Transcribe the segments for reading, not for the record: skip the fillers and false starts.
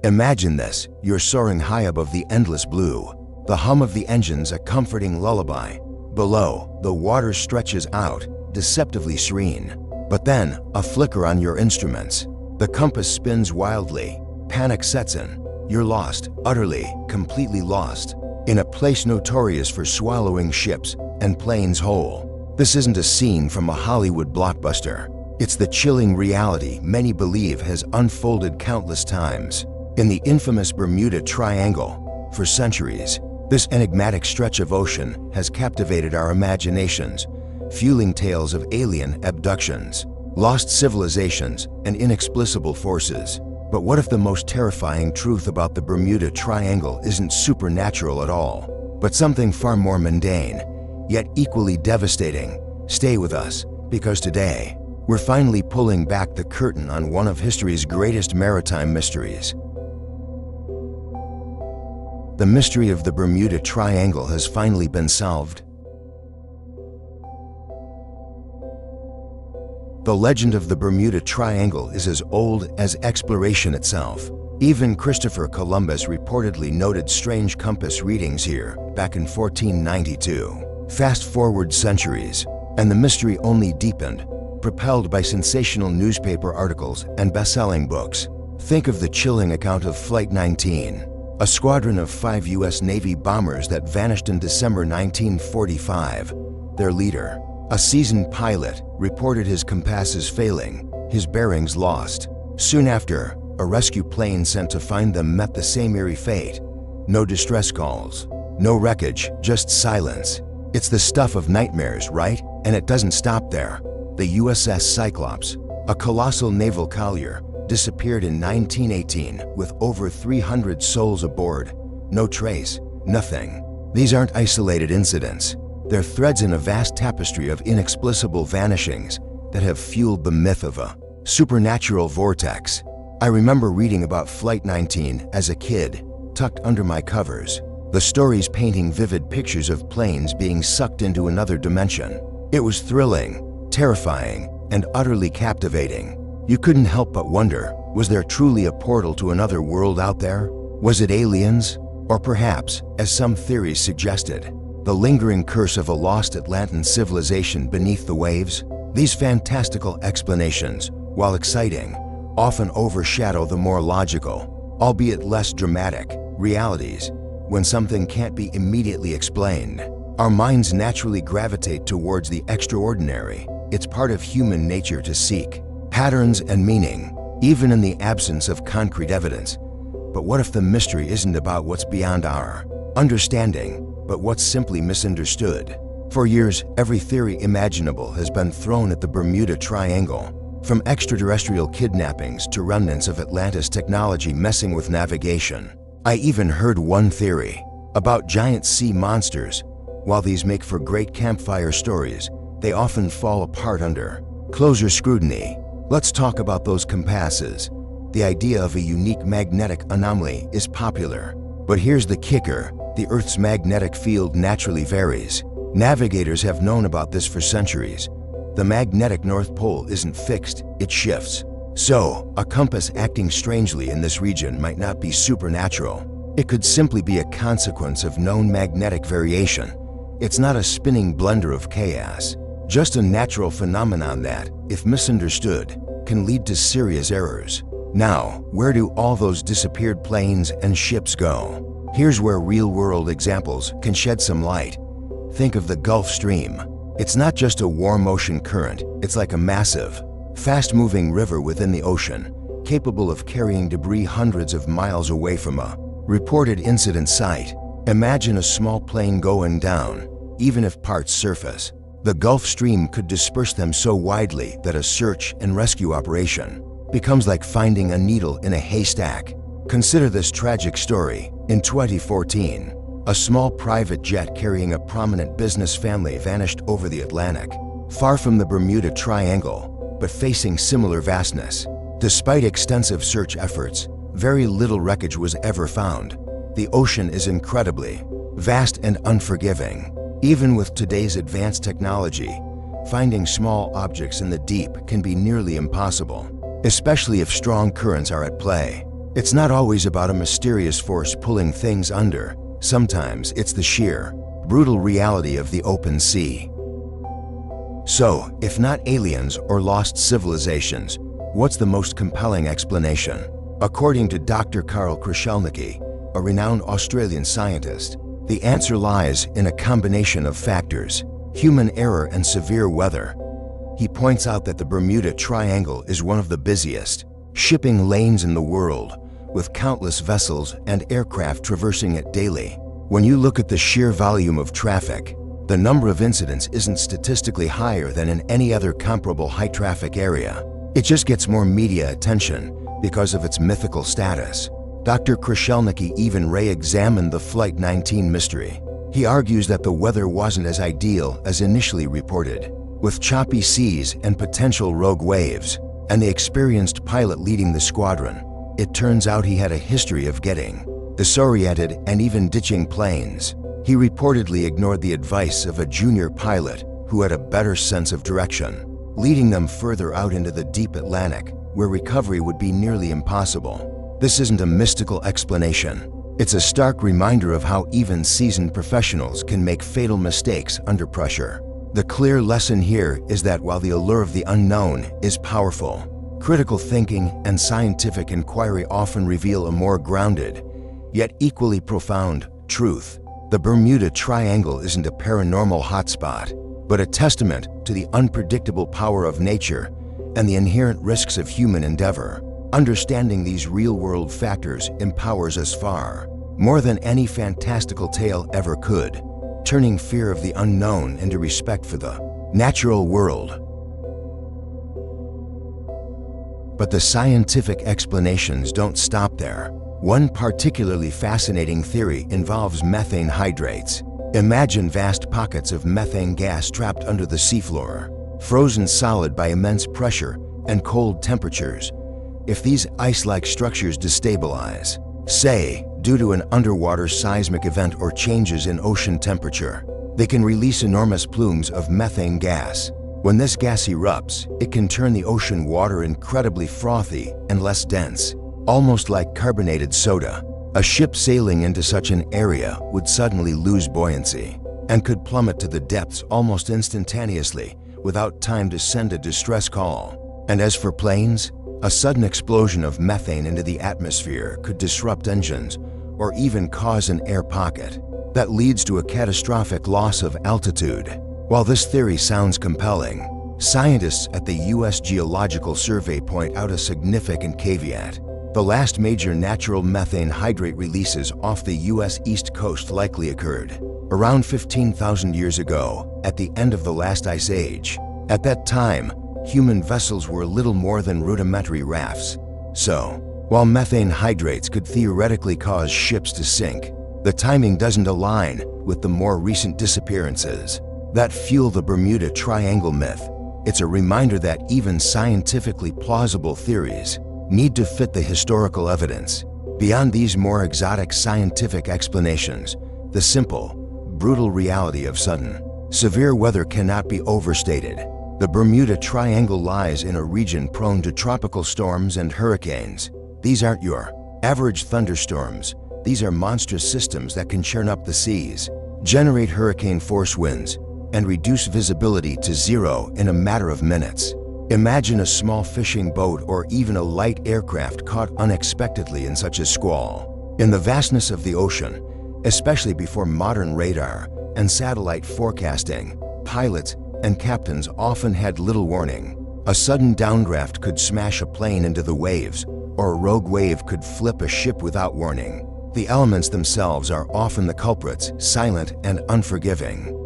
Imagine this, you're soaring high above the endless blue. The hum of the engines a comforting lullaby. Below, the water stretches out, deceptively serene. But then, a flicker on your instruments. The compass spins wildly. Panic sets in. You're lost, utterly, completely lost, in a place notorious for swallowing ships and planes whole. This isn't a scene from a Hollywood blockbuster. It's the chilling reality many believe has unfolded countless times. In the infamous Bermuda Triangle, for centuries, this enigmatic stretch of ocean has captivated our imaginations, fueling tales of alien abductions, lost civilizations, and inexplicable forces. But what if the most terrifying truth about the Bermuda Triangle isn't supernatural at all, but something far more mundane, yet equally devastating? Stay with us, because today, we're finally pulling back the curtain on one of history's greatest maritime mysteries. The mystery of the Bermuda Triangle has finally been solved. The legend of the Bermuda Triangle is as old as exploration itself. Even Christopher Columbus reportedly noted strange compass readings here back in 1492. Fast forward centuries, and the mystery only deepened, propelled by sensational newspaper articles and best-selling books. Think of the chilling account of Flight 19, a squadron of 5 U.S. Navy bombers that vanished in December 1945. Their leader, a seasoned pilot, reported his compasses failing, his bearings lost. Soon after, a rescue plane sent to find them met the same eerie fate. No distress calls, no wreckage, just silence. It's the stuff of nightmares, right? And it doesn't stop there. The USS Cyclops, a colossal naval collier, disappeared in 1918 with over 300 souls aboard. No trace, nothing. These aren't isolated incidents. They're threads in a vast tapestry of inexplicable vanishings that have fueled the myth of a supernatural vortex. I remember reading about Flight 19 as a kid, tucked under my covers. The stories painting vivid pictures of planes being sucked into another dimension. It was thrilling, terrifying, and utterly captivating. You couldn't help but wonder, was there truly a portal to another world out there? Was it aliens? Or perhaps, as some theories suggested, the lingering curse of a lost Atlantean civilization beneath the waves? These fantastical explanations, while exciting, often overshadow the more logical, albeit less dramatic, realities. When something can't be immediately explained, our minds naturally gravitate towards the extraordinary. It's part of human nature to seek patterns and meaning, even in the absence of concrete evidence. But what if the mystery isn't about what's beyond our understanding, but what's simply misunderstood? For years, every theory imaginable has been thrown at the Bermuda Triangle, from extraterrestrial kidnappings to remnants of Atlantis technology messing with navigation. I even heard one theory about giant sea monsters. While these make for great campfire stories, they often fall apart under closer scrutiny. Let's talk about those compasses. The idea of a unique magnetic anomaly is popular. But here's the kicker: the Earth's magnetic field naturally varies. Navigators have known about this for centuries. The magnetic North Pole isn't fixed, it shifts. So, a compass acting strangely in this region might not be supernatural. It could simply be a consequence of known magnetic variation. It's not a spinning blunder of chaos, just a natural phenomenon that, if misunderstood, can lead to serious errors. Now, where do all those disappeared planes and ships go? Here's where real-world examples can shed some light. Think of the Gulf Stream. It's not just a warm ocean current, it's like a massive, fast-moving river within the ocean, capable of carrying debris hundreds of miles away from a reported incident site. Imagine a small plane going down, even if parts surface. The Gulf Stream could disperse them so widely that a search and rescue operation becomes like finding a needle in a haystack. Consider this tragic story. In 2014, a small private jet carrying a prominent business family vanished over the Atlantic, far from the Bermuda Triangle, but facing similar vastness. Despite extensive search efforts, very little wreckage was ever found. The ocean is incredibly vast and unforgiving. Even with today's advanced technology, finding small objects in the deep can be nearly impossible, especially if strong currents are at play. It's not always about a mysterious force pulling things under. Sometimes it's the sheer, brutal reality of the open sea. So, if not aliens or lost civilizations, what's the most compelling explanation? According to Dr. Karl Kruszelnicki, a renowned Australian scientist, the answer lies in a combination of factors: human error and severe weather. He points out that the Bermuda Triangle is one of the busiest shipping lanes in the world, with countless vessels and aircraft traversing it daily. When you look at the sheer volume of traffic, the number of incidents isn't statistically higher than in any other comparable high-traffic area. It just gets more media attention because of its mythical status. Dr. Kruszelnicki even re-examined the Flight 19 mystery. He argues that the weather wasn't as ideal as initially reported, with choppy seas and potential rogue waves, and the experienced pilot leading the squadron. It turns out he had a history of getting disoriented and even ditching planes. He reportedly ignored the advice of a junior pilot who had a better sense of direction, leading them further out into the deep Atlantic, where recovery would be nearly impossible. This isn't a mystical explanation. It's a stark reminder of how even seasoned professionals can make fatal mistakes under pressure. The clear lesson here is that while the allure of the unknown is powerful, critical thinking and scientific inquiry often reveal a more grounded, yet equally profound, truth. The Bermuda Triangle isn't a paranormal hotspot, but a testament to the unpredictable power of nature and the inherent risks of human endeavor. Understanding these real-world factors empowers us far more than any fantastical tale ever could, turning fear of the unknown into respect for the natural world. But the scientific explanations don't stop there. One particularly fascinating theory involves methane hydrates. Imagine vast pockets of methane gas trapped under the seafloor, frozen solid by immense pressure and cold temperatures. If these ice-like structures destabilize, say, due to an underwater seismic event or changes in ocean temperature, they can release enormous plumes of methane gas. When this gas erupts, it can turn the ocean water incredibly frothy and less dense, almost like carbonated soda. A ship sailing into such an area would suddenly lose buoyancy and could plummet to the depths almost instantaneously without time to send a distress call. And as for planes, a sudden explosion of methane into the atmosphere could disrupt engines or even cause an air pocket that leads to a catastrophic loss of altitude. While this theory sounds compelling, scientists at the U.S. Geological Survey point out a significant caveat. The last major natural methane hydrate releases off the U.S. East Coast likely occurred around 15,000 years ago, at the end of the last ice age. At that time, human vessels were little more than rudimentary rafts. So, while methane hydrates could theoretically cause ships to sink, the timing doesn't align with the more recent disappearances that fuel the Bermuda Triangle myth. It's a reminder that even scientifically plausible theories need to fit the historical evidence. Beyond these more exotic scientific explanations, the simple, brutal reality of sudden, severe weather cannot be overstated. The Bermuda Triangle lies in a region prone to tropical storms and hurricanes. These aren't your average thunderstorms. These are monstrous systems that can churn up the seas, generate hurricane-force winds, and reduce visibility to zero in a matter of minutes. Imagine a small fishing boat or even a light aircraft caught unexpectedly in such a squall. In the vastness of the ocean, especially before modern radar and satellite forecasting, pilots and captains often had little warning. A sudden downdraft could smash a plane into the waves, or a rogue wave could flip a ship without warning. The elements themselves are often the culprits, silent and unforgiving.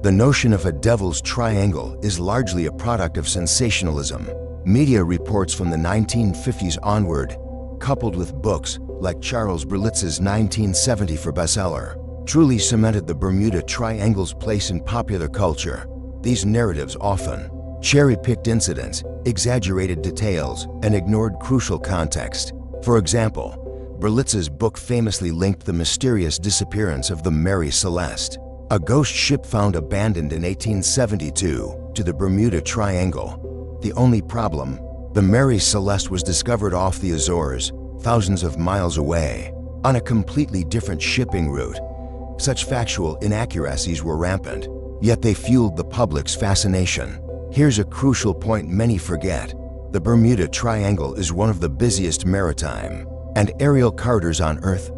The notion of a devil's triangle is largely a product of sensationalism. Media reports from the 1950s onward, coupled with books like Charles Berlitz's 1974 bestseller, truly cemented the Bermuda Triangle's place in popular culture. These narratives often cherry-picked incidents, exaggerated details, and ignored crucial context. For example, Berlitz's book famously linked the mysterious disappearance of the Mary Celeste, a ghost ship found abandoned in 1872, to the Bermuda Triangle. The only problem? The Mary Celeste was discovered off the Azores, thousands of miles away, on a completely different shipping route. Such factual inaccuracies were rampant, yet they fueled the public's fascination. Here's a crucial point many forget. The Bermuda Triangle is one of the busiest maritime and aerial corridors on Earth.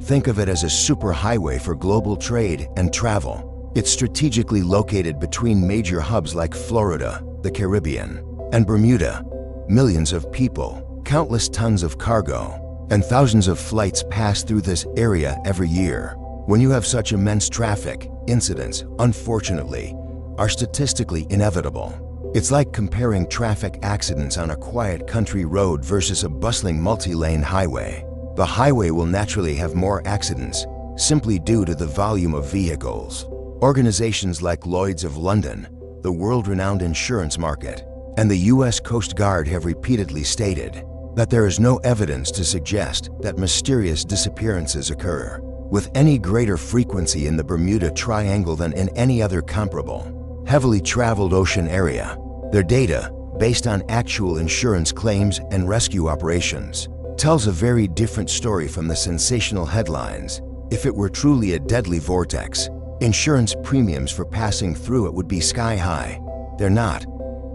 Think of it as a superhighway for global trade and travel. It's strategically located between major hubs like Florida, the Caribbean, and Bermuda. Millions of people, countless tons of cargo, and thousands of flights pass through this area every year. When you have such immense traffic, incidents, unfortunately, are statistically inevitable. It's like comparing traffic accidents on a quiet country road versus a bustling multi-lane highway. The highway will naturally have more accidents, simply due to the volume of vehicles. Organizations like Lloyd's of London, the world-renowned insurance market, and the US Coast Guard have repeatedly stated that there is no evidence to suggest that mysterious disappearances occur with any greater frequency in the Bermuda Triangle than in any other comparable, heavily traveled ocean area. Their data, based on actual insurance claims and rescue operations, tells a very different story from the sensational headlines. If it were truly a deadly vortex, insurance premiums for passing through it would be sky high. They're not.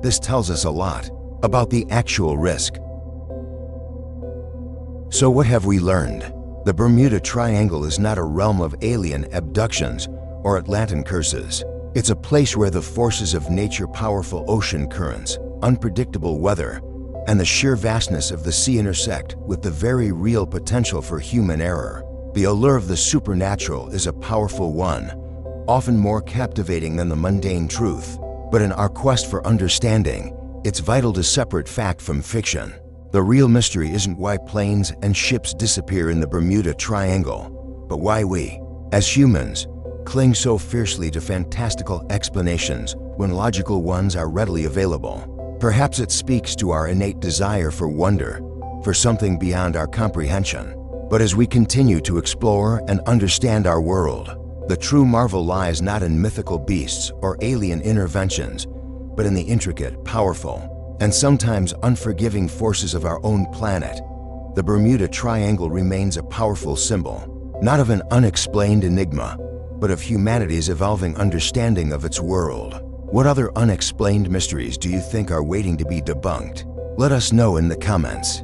This tells us a lot about the actual risk. So what have we learned? The Bermuda Triangle is not a realm of alien abductions or Atlantean curses. It's a place where the forces of nature, powerful ocean currents, unpredictable weather, and the sheer vastness of the sea intersect with the very real potential for human error. The allure of the supernatural is a powerful one, often more captivating than the mundane truth. But in our quest for understanding, it's vital to separate fact from fiction. The real mystery isn't why planes and ships disappear in the Bermuda Triangle, but why we, as humans, cling so fiercely to fantastical explanations when logical ones are readily available. Perhaps it speaks to our innate desire for wonder, for something beyond our comprehension. But as we continue to explore and understand our world, the true marvel lies not in mythical beasts or alien interventions, but in the intricate, powerful, and sometimes unforgiving forces of our own planet. The Bermuda Triangle remains a powerful symbol, not of an unexplained enigma, but of humanity's evolving understanding of its world. What other unexplained mysteries do you think are waiting to be debunked? Let us know in the comments.